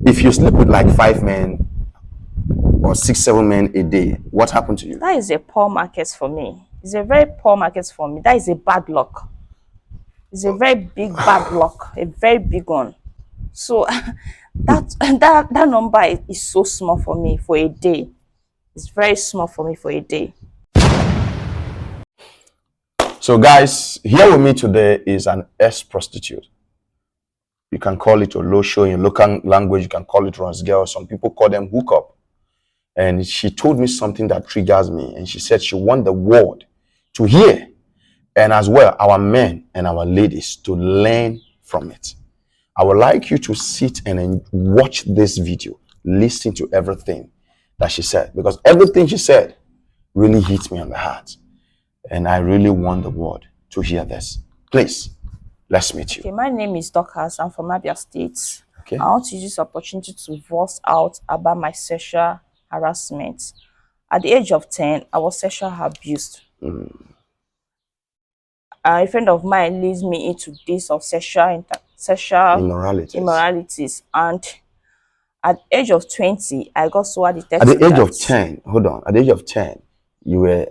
If you sleep with like 5 men or 6, 7 men a day, what happened to you? That is a poor market for me. It's a very poor market for me. That is a bad luck. It's a very big bad luck, a very big one. So that number is so small for me for a day. It's very small for me for a day. So guys, here with me today is an ex-prostitute. You can call it a low show in local language. You can call it runs girl. Some people call them hookup. And she told me something that triggers me. And she said she want the world to hear. And as well, our men and our ladies to learn from it. I would like you to sit and watch this video. Listen to everything that she said. Because everything she said really hit me on the heart. And I really want the world to hear this. Please, let's meet you. Okay, my name is Dorcas. I'm from Abia State. Okay. I want to use this opportunity to voice out about my sexual harassment. At the age of 10, I was sexually abused. A friend of mine leads me into this of sexual immoralities, and at the age of 20, I got so addicted At the to age that. of 10, hold on. At the age of 10, you were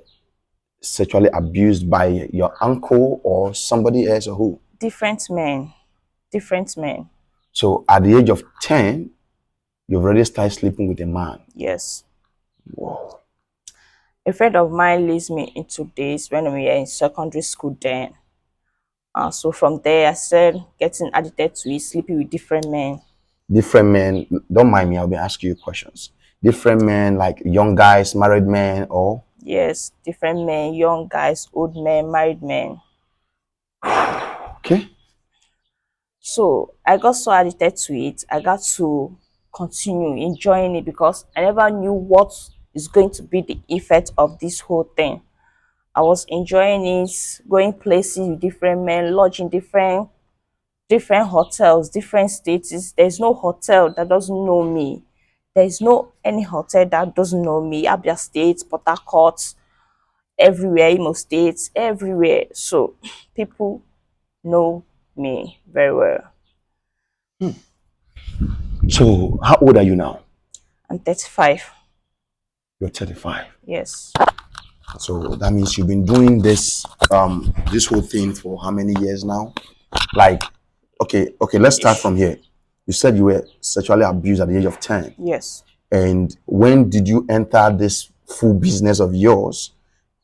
sexually abused by your uncle or somebody else, or who? Different men. Different men. So at the age of 10, you've already started sleeping with a man. Yes. Whoa. A friend of mine leads me into this when we were in secondary school then. So from there, I started getting addicted to it, sleeping with different men. Different men, don't mind me, I'll be asking you questions. Different men, like young guys, married men, or? Yes, different men, young guys, old men, married men. Okay. So I got so addicted to it, I got to continue enjoying it because I never knew what is going to be the effect of this whole thing. I was enjoying it, going places with different men, lodging different hotels, different states. There's no hotel that doesn't know me. There's no any hotel that doesn't know me. Abia State, Port Harcourt, everywhere, Imo State, everywhere. So people know me very well. So how old are you now? I'm 35. You're 35. Yes. So that means you've been doing this this whole thing for how many years now? Like, okay, let's start from here. You said you were sexually abused at the age of 10. Yes. And when did you enter this full business of yours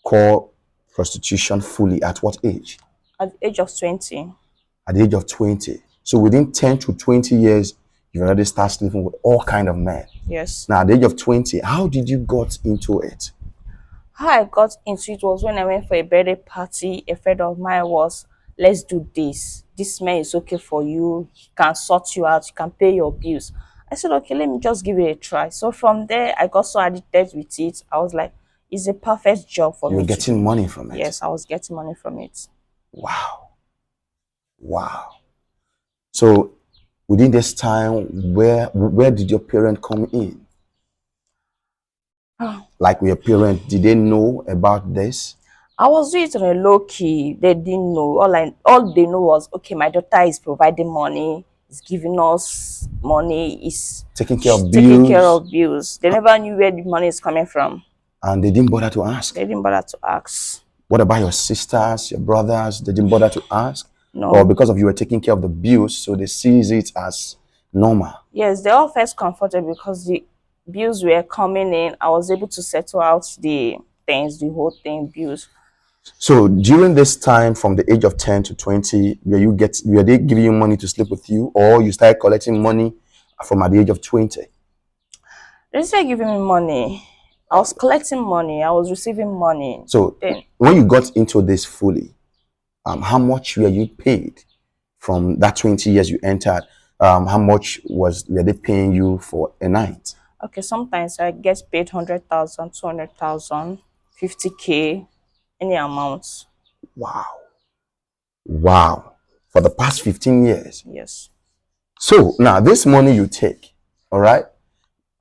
called prostitution fully? At what age? At the age of 20. At the age of 20. So within 10 to 20 years, you already start sleeping with all kind of men. Yes. Now, at the age of 20, how did you got into it? How I got into it was when I went for a birthday party. A friend of mine was, let's do this. This man is okay for you. He can sort you out. You can pay your bills. I said, okay, let me just give it a try. So from there, I got so addicted with it. I was like, it's a perfect job for me. You were getting money from it? Yes, I was getting money from it. Wow. Wow. So within this time, where did your parent come in? Like, your parent, did they know about this? I was doing it on a low key. They didn't know. All they know was, okay, my daughter is providing money, is giving us money, is Taking care of taking bills? care of bills. They never knew where the money is coming from. And they didn't bother to ask? They didn't bother to ask. What about your sisters, your brothers? They didn't bother to ask? No. Or because of you were taking care of the bills, so they sees it as normal? Yes, they all felt comforted because the bills were coming in. I was able to settle out the things, the whole thing, bills. So during this time, from the age of 10 to 20, were they giving you money to sleep with you, or you started collecting money from at the age of 20? They started giving me money. I was collecting money. I was receiving money. So then, when you got into this fully, how much were you paid from that 20 years you entered? How much were they paying you for a night? Okay, sometimes I get paid 100,000, 200,000, 50K, any amount. Wow. Wow. For the past 15 years? Yes. So now this money you take, all right?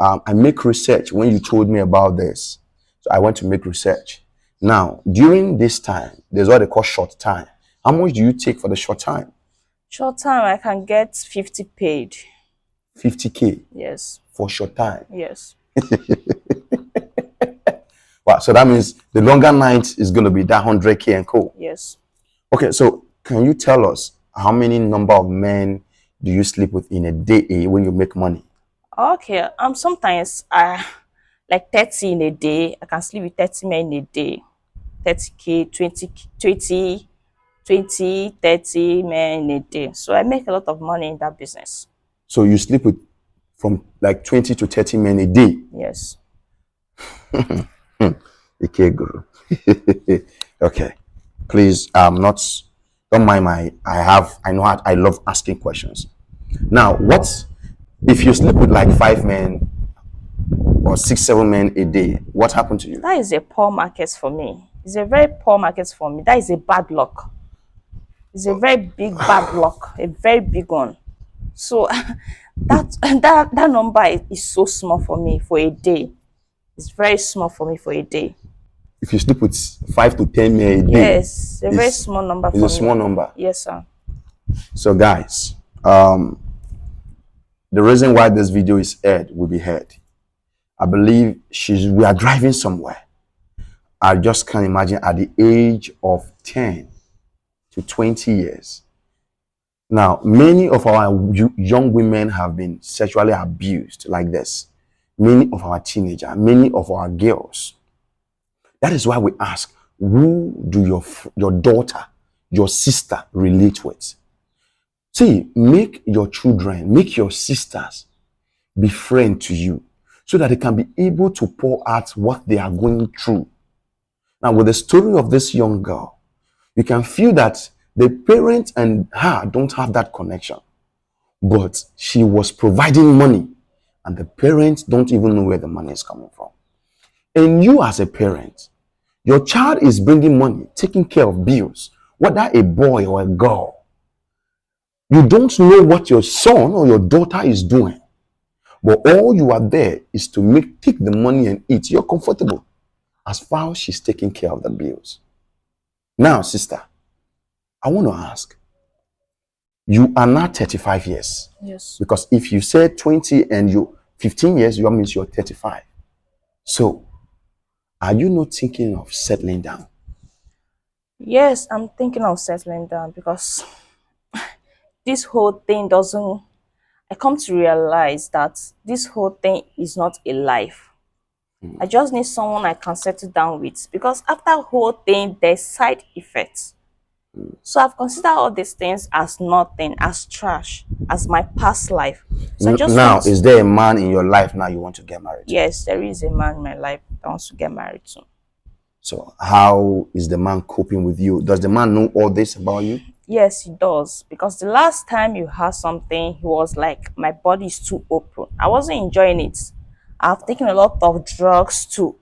I make research when you told me about this. So I went to make research. Now, during this time, there's what they call short time. How much do you take for the short time? Short time, I can get 50 paid. 50K Yes. for short time. Yes. Wow, so that means the longer night is going to be that 100K and co. Yes. Okay, so can you tell us how many number of men do you sleep with in a day when you make money? Okay. Sometimes I like 30 in a day. I can sleep with 30 men in a day. 30K, 20, 30 men in a day. So I make a lot of money in that business. So you sleep with from like 20 to 30 men a day. Yes. Okay, guru. Okay. Please, not don't mind I know how, I love asking questions. Now, what if you sleep with like 5 men or 6, 7 men a day? What happened to you? That is a poor market for me. It's a very poor market for me. That is a bad luck. It's a very big bad luck. A very big one. So that number is so small for me for a day. It's very small for me for a day. If you sleep with 5 to 10 men a day, Yes, a very small number it's for a small me. number. Yes, sir. So, guys, the reason why this video is aired will be heard. I believe we are driving somewhere. I just can't imagine at the age of 10 to 20 years. Now, many of our young women have been sexually abused like this. Many of our teenagers, many of our girls. That is why we ask, who do your daughter, your sister relate with? See, make your children, make your sisters be friend to you so that they can be able to pour out what they are going through. Now, with the story of this young girl, you can feel that the parent and her don't have that connection, but she was providing money and the parents don't even know where the money is coming from. And you as a parent, your child is bringing money, taking care of bills, whether a boy or a girl. You don't know what your son or your daughter is doing, but all you are there is to take the money and eat. You're comfortable as far as she's taking care of the bills. Now, sister, I want to ask, you are now 35 years. Yes. Because if you said 20 and you 15 years, you means you're 35. So, are you not thinking of settling down? Yes, I'm thinking of settling down because this whole thing doesn't. I come to realize that this whole thing is not a life. I just need someone I can settle down with because after the whole thing, there's side effects. So I've considered all these things as nothing, as trash, as my past life. So I just Now, is there a man in your life now you want to get married to? Yes, there is a man in my life that wants to get married to. So how is the man coping with you? Does the man know all this about you? Yes, he does. Because the last time you had something, he was like, my body is too open. I wasn't enjoying it. I've taken a lot of drugs to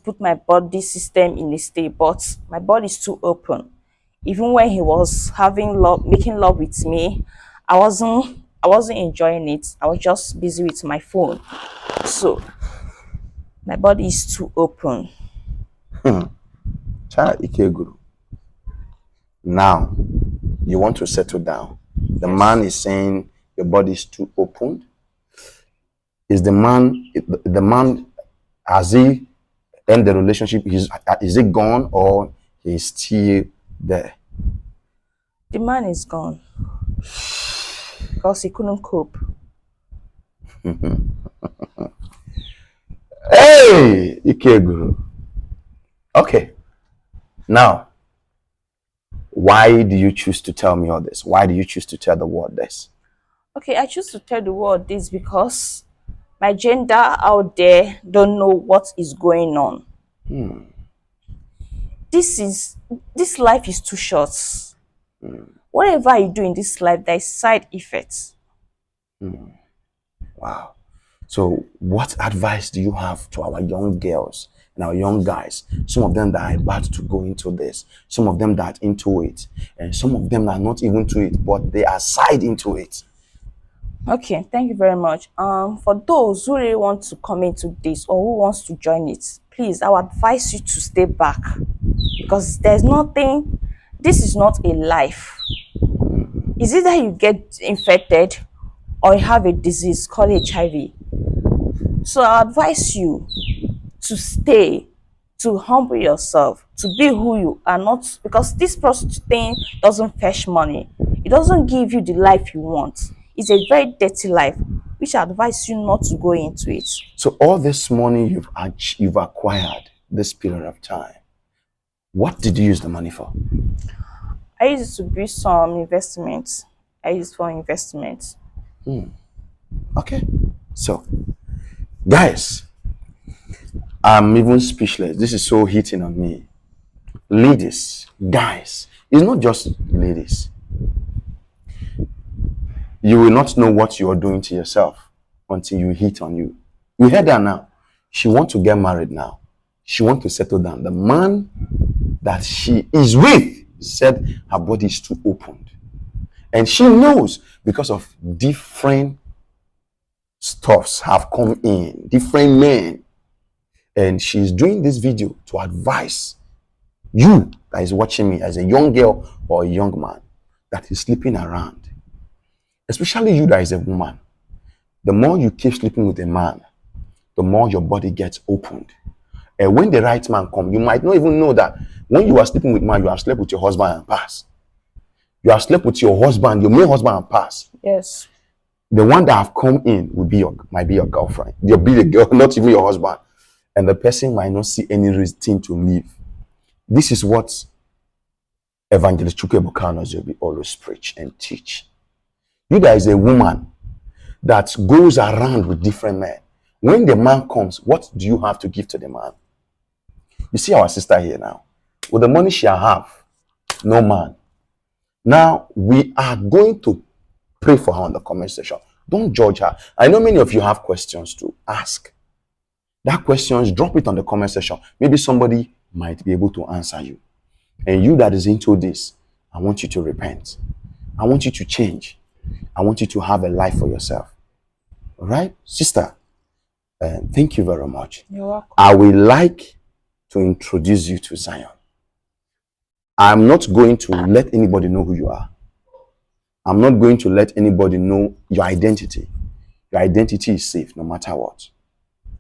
put my body system in a state, but my body is too open. Even when he was making love with me, I wasn't enjoying it. I was just busy with my phone. So my body is too open. Ikeguru. Now, you want to settle down. The Yes. man is saying your body is too open. Is the man, has he end the relationship? Is it gone or he's still there? The man is gone because he couldn't cope. Hey, Ikeguru. Okay. Now, why do you choose to tell me all this? Why do you choose to tell the world this? Okay, I choose to tell the world this because my gender out there don't know what is going on. This life is too short. Whatever you do in this life, there is side effects. Wow. So what advice do you have to our young girls and our young guys? Some of them that are about to go into this, some of them that are into it, and some of them that are not even to it, but they are side into it. Okay, thank you very much. For those who really want to come into this or who wants to join it, please, I would advise you to stay back because there's nothing. This is not a life. Is it that you get infected or you have a disease called HIV. So I advise you to stay, to humble yourself, to be who you are, not because this prostitute thing doesn't fetch money. It doesn't give you the life you want. It's a very dirty life, which I advise you not to go into it. So all this money you've acquired this period of time, what did you use the money for? I used to do some investments. I used for investments. Okay. So, guys, I'm even speechless. This is so hitting on me. Ladies, guys, it's not just ladies. You will not know what you are doing to yourself until you hit on you. You heard her now. She wants to get married now. She wants to settle down. The man that she is with said her body is too opened. And she knows because of different stuffs have come in, different men. And she's doing this video to advise you that is watching me as a young girl or a young man that is sleeping around. Especially you that is a woman. The more you keep sleeping with a man, the more your body gets opened. And when the right man comes, you might not even know that when you are sleeping with man, you have slept with your husband and pass. You have slept with your husband, your main husband and pass. Yes. The one that have come in might be your girlfriend. You'll be the girl, not even your husband. And the person might not see any reason to leave. This is what Evangelist Chukwu Bukanos will be always preach and teach. You guys, a woman that goes around with different men. When the man comes, what do you have to give to the man? You see our sister here now. With the money she have, no man. Now, we are going to pray for her on the comment section. Don't judge her. I know many of you have questions to ask. That questions, drop it on the comment section. Maybe somebody might be able to answer you. And you that is into this, I want you to repent. I want you to change. I want you to have a life for yourself. All right, sister, thank you very much. You're welcome. I would like to introduce you to Zion. I'm not going to let anybody know who you are. I'm not going to let anybody know your identity. Your identity is safe no matter what.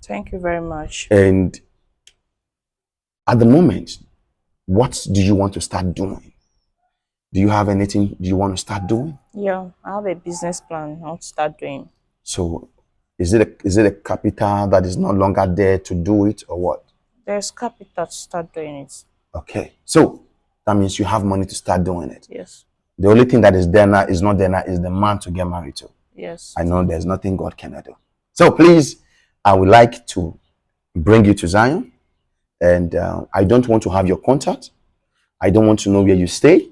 Thank you very much. And at the moment, what do you want to start doing? Do you have anything you want to start doing? Yeah, I have a business plan I want to start doing. So is it a capital that is no longer there to do it or what? There's capital to start doing it. Okay. So that means you have money to start doing it. Yes. The only thing that is there now is not there now is the man to get married to. Yes. I know there's nothing God cannot do. So please, I would like to bring you to Zion. And I don't want to have your contact. I don't want to know where you stay.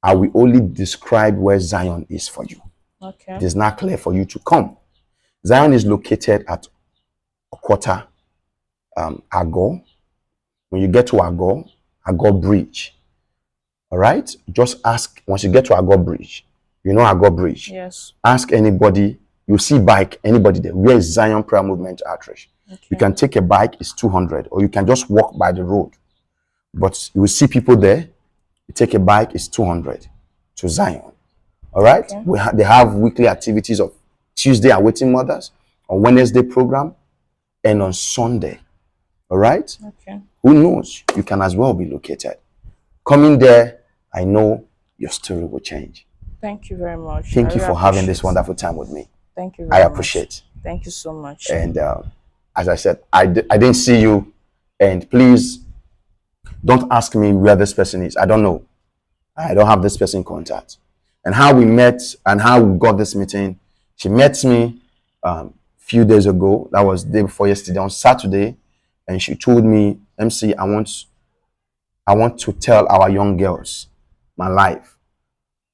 I will only describe where Zion is for you. Okay. It is not clear for you to come. Zion is located at Okota, Agor. When you get to Agor Bridge, all right? Just ask, once you get to Agor Bridge, you know Agor Bridge. Yes. Ask anybody, you see bike, anybody there. Where is Zion Prayer Movement Outreach? Okay. You can take a bike, it's 200, or you can just walk by the road. But you will see people there. You take a bike, it's 200 to Zion. All right? Okay. They have weekly activities of Tuesday Awaiting Mothers, on Wednesday program, and on Sunday. All right? Okay. Who knows? You can as well be located. Coming there, I know your story will change. Thank you very much. Thank you for having this wonderful time with me. Thank you very much. I appreciate. Thank you so much. And as I said, I didn't see you. And please, don't ask me where this person is. I don't know. I don't have this person contact. And how we met and how we got this meeting, she met me few days ago. That was the day before yesterday, on Saturday. And she told me, MC, I want to tell our young girls my life.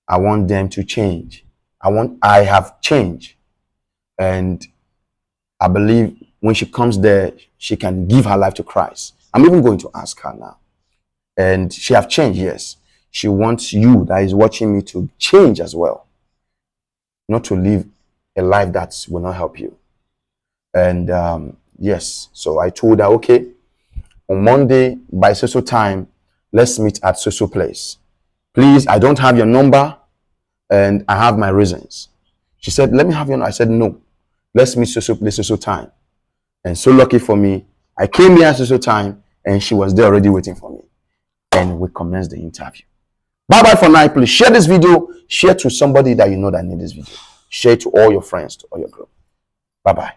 I want them to change. I have changed. And I believe when she comes there, she can give her life to Christ. I'm even going to ask her now. And she have changed, yes. She wants you that is watching me to change as well. Not to live a life that will not help you. And yes, so I told her, okay, on Monday by so time, let's meet at so place. Please, I don't have your number and I have my reasons. She said, let me have your number. I said, no. Let's meet so place, so time. And so lucky for me, I came here at so time, and she was there already waiting for me. And we commenced the interview. Bye-bye for now. Please share this video. Share to somebody that you know that need this video. Share it to all your friends, to all your group. Bye-bye.